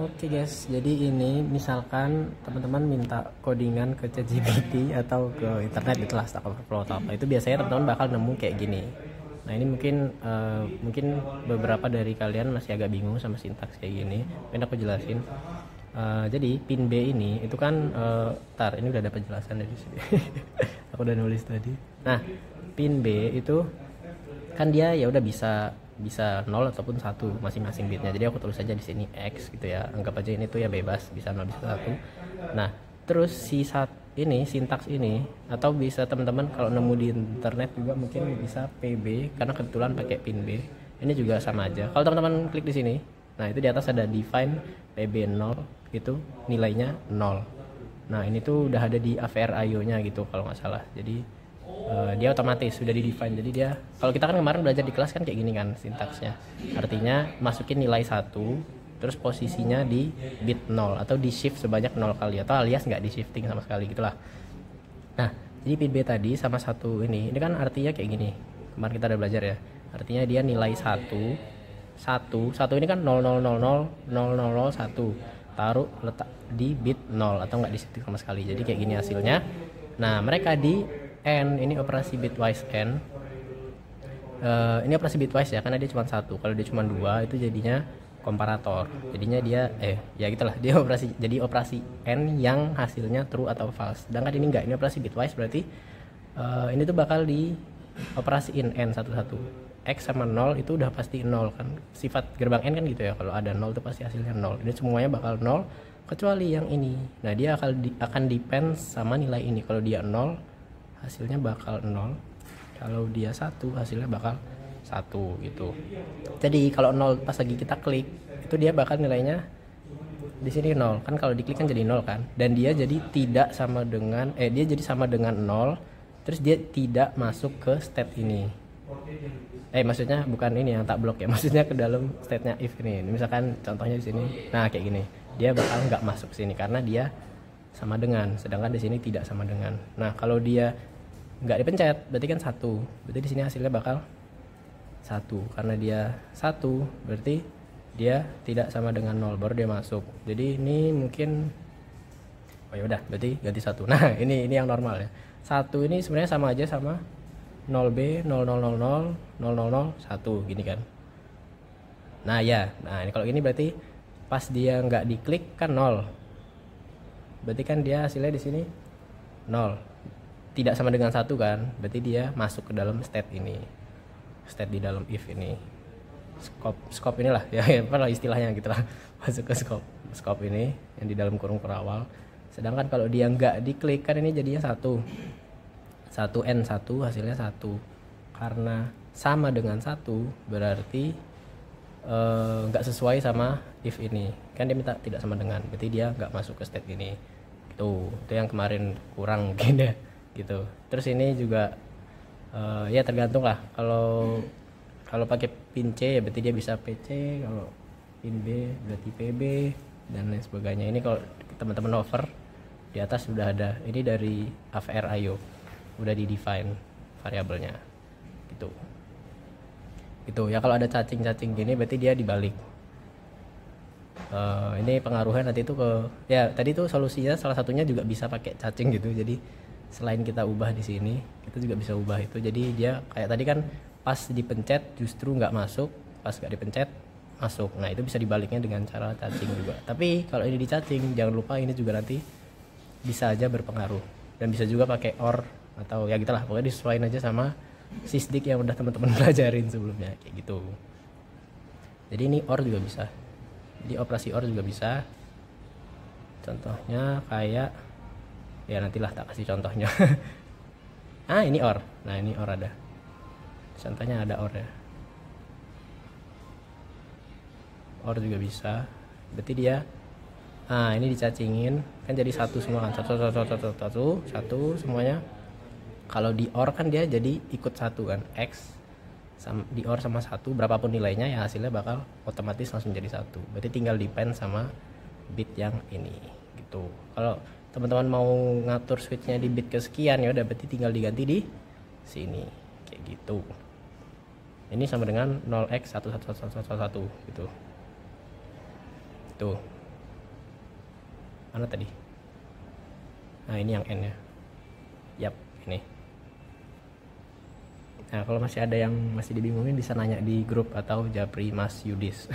Oke guys, jadi ini misalkan teman-teman minta codingan ke ChatGPT atau ke internet gitu lah, Stack Overflow atau apa, itu biasanya teman-teman bakal nemu kayak gini. Nah ini mungkin beberapa dari kalian masih agak bingung sama sintaks kayak gini. Mungkin aku jelasin. Jadi pin B ini itu kan ini udah ada penjelasan dari sini. Aku udah nulis tadi. Nah pin B itu kan dia ya udah bisa 0 ataupun 1 masing-masing bitnya. Jadi aku tulis aja di sini X gitu ya. Anggap aja ini tuh ya bebas, bisa 0 bisa 1. Nah, terus ini sintaks ini atau bisa teman-teman kalau nemu di internet juga mungkin bisa PB karena kebetulan pakai pin B. Ini juga sama aja. Kalau teman-teman klik di sini, nah itu di atas ada define PB 0 itu nilainya 0. Nah, ini tuh udah ada di AVR IO-nya gitu kalau nggak salah. Jadi dia otomatis sudah di define. Jadi dia, kalau kita kan kemarin belajar di kelas kan kayak gini kan sintaksnya, artinya masukin nilai 1 terus posisinya di bit 0 atau di shift sebanyak 0 kali atau alias nggak di shifting sama sekali gitulah. Nah jadi pin B tadi sama 1 ini kan artinya kayak gini, kemarin kita udah belajar ya, artinya dia nilai 1 ini kan 000000001 taruh letak di bit 0 atau nggak di shifting sama sekali, jadi kayak gini hasilnya. Nah mereka di N ini operasi bitwise N, ini operasi bitwise ya karena dia cuma 1. Kalau dia cuma 2 itu jadinya komparator, jadinya dia ya gitulah, dia operasi N yang hasilnya true atau false. Sedangkan ini enggak, ini operasi bitwise, berarti ini tuh bakal di operasiin N satu-satu. X sama 0 itu udah pasti 0 kan, sifat gerbang N kan gitu ya, kalau ada 0 itu pasti hasilnya 0. Ini semuanya bakal 0 kecuali yang ini. Nah dia akan depend sama nilai ini. Kalau dia 0 hasilnya bakal 0, kalau dia 1 hasilnya bakal 1 gitu. Jadi kalau 0 pas lagi kita klik itu dia bakal nilainya di sini 0 kan, kalau diklik kan jadi 0 kan, dan dia jadi tidak sama dengan dia jadi sama dengan 0, terus dia tidak masuk ke state ini. Maksudnya bukan ini yang tak blok ya, maksudnya ke dalam state-nya if ini. Misalkan contohnya di sini, nah kayak gini, dia bakal nggak masuk ke sini karena dia sama dengan, sedangkan di sini tidak sama dengan. Nah kalau dia nggak dipencet berarti kan 1, berarti di sini hasilnya bakal 1 karena dia 1 berarti dia tidak sama dengan 0 baru dia masuk. Jadi ini mungkin ya udah berarti ganti 1. Nah ini yang normal ya, 1 ini sebenarnya sama aja sama 0B 0000 0001 gini kan. Nah ini kalau gini berarti pas dia nggak diklik kan 0, berarti kan dia hasilnya di sini 0, tidak sama dengan 1 kan, berarti dia masuk ke dalam state ini, state di dalam if ini, scope inilah ya apa istilahnya gitu lah, masuk ke scope ini yang di dalam kurung perawal. Sedangkan kalau dia nggak diklik kan ini jadinya 1 N1 hasilnya 1, karena sama dengan 1 berarti nggak sesuai sama if ini kan, dia minta tidak sama dengan, berarti dia nggak masuk ke state ini. Itu yang kemarin kurang mungkin ya gitu. Terus ini juga ya tergantung lah, kalau pakai pin C ya berarti dia bisa PC, kalau pin B berarti PB dan lain sebagainya. Ini kalau teman-teman over di atas sudah ada, ini dari AVR IO udah di define variabelnya gitu ya. Kalau ada cacing gini berarti dia dibalik. Ini pengaruhnya nanti itu ke ya tadi tuh solusinya salah satunya juga bisa pakai cacing gitu. Jadi selain kita ubah di sini, kita juga bisa ubah itu. Jadi dia kayak tadi kan pas dipencet justru nggak masuk, pas nggak dipencet masuk. Nah itu bisa dibaliknya dengan cara cacing juga. Tapi kalau ini dicacing jangan lupa ini juga nanti bisa aja berpengaruh, dan bisa juga pakai OR atau ya gitulah, pokoknya disesuaikan aja sama sysdig yang udah teman-teman pelajarin sebelumnya kayak gitu. Jadi ini OR juga bisa, jadi operasi OR juga bisa. Contohnya kayak ya nantilah tak kasih contohnya. Ini OR. Nah ini OR ada, contohnya ada OR ya, OR juga bisa. Berarti dia ini dicacingin kan jadi 1 semua kan, satu semuanya. Kalau di OR kan dia jadi ikut 1 kan, X di OR sama 1 berapapun nilainya ya hasilnya bakal otomatis langsung jadi 1. Berarti tinggal depend sama bit yang ini gitu. Kalau teman-teman mau ngatur switchnya di bit kesekian ya udah berarti tinggal diganti di sini kayak gitu. Ini sama dengan 0x111111 gitu. Tuh. Mana tadi? Nah ini yang N ya. Yap, ini. Nah kalau masih ada yang masih dibingungin bisa nanya di grup atau Japri Mas Yudis.